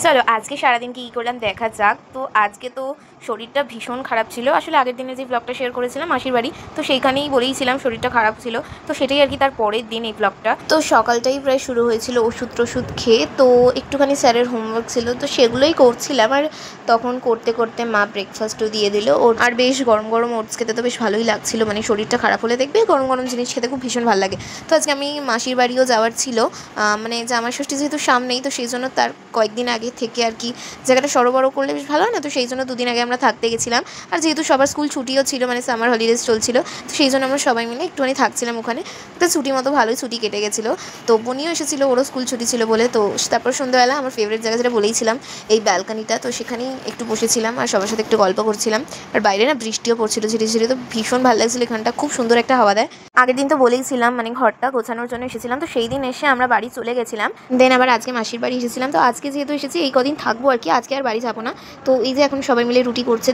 চলো আজকে সারাদিন কী করলাম দেখা যাক। তো আজকে তো শরীরটা ভীষণ খারাপ ছিল। আসলে আগের দিনে যে ব্লগটা শেয়ার করেছিলাম মাসির বাড়ি, তো সেইখানেই বলেইছিলাম শরীরটা খারাপ ছিল। তো সেটাই আর কি তার পরের দিন এই ব্লগটা। তো সকালটাই প্রায় শুরু হয়েছিল ওষুধ টষুধ খেয়ে। তো একটুখানি স্যারের হোমওয়ার্ক ছিল, তো সেগুলোই করছিলাম। আর তখন করতে করতে মা ব্রেকফাস্টও দিয়ে দিল ওটস। আর বেশ গরম গরম ওটস খেতে তো বেশ ভালোই লাগছিল। মানে শরীরটা খারাপ হলে দেখবে গরম গরম জিনিস খেতে খুব ভীষণ ভালো লাগে। তো আজকে আমি মাসির বাড়িও যাওয়ার ছিল, মানে জামাই ষষ্ঠী যেহেতু সামনেই, তো সেই জন্য তার কয়েকদিন আগে থেকে আর কি জায়গাটা সরবরাহ করলে বেশ ভালো হয় না। তো সেই জন্য দুদিন আগে আমরা থাকতে গেছিলাম। আর যেহেতু সবার স্কুল ছুটিও ছিল, মানে সামার হলিডেজ চলছিল, তো সেই জন্য আমরা সবাই মিলে একটুখানি থাকছিলাম ওখানে। তো ছুটি মতো ভালোই ছুটি কেটে গেছিলো। তো বোনিও এসেছিলো, ওরও স্কুল ছুটি ছিল বলে। তো তারপর সন্ধ্যাবেলা আমার ফেভারিট জায়গা যেটা বলেইছিলাম, এই ব্যালকানিটা, তো সেখানেই একটু বসেছিলাম আর সবার সাথে একটু গল্প করছিলাম। আর বাইরে না বৃষ্টিও পড়ছিল ঝিরি ঝিরি, তো ভীষণ ভালো লাগছিলো। এখানটা খুব সুন্দর একটা হাওয়া দেয়। আগের দিন তো বলেইছিলাম মানে ঘরটা গোছানোর জন্য এসেছিলাম, তো সেই দিন এসে আমরা বাড়ি চলে গেছিলাম। দেন আবার আজকে মাসির বাড়ি এসেছিলাম। তো আজকে যেহেতু এসেছি এই কদিন থাকবো আর কি, আজকে আর বাড়ি যাবো না। তো এই যে এখন সবাই মিলে রুটি করছে।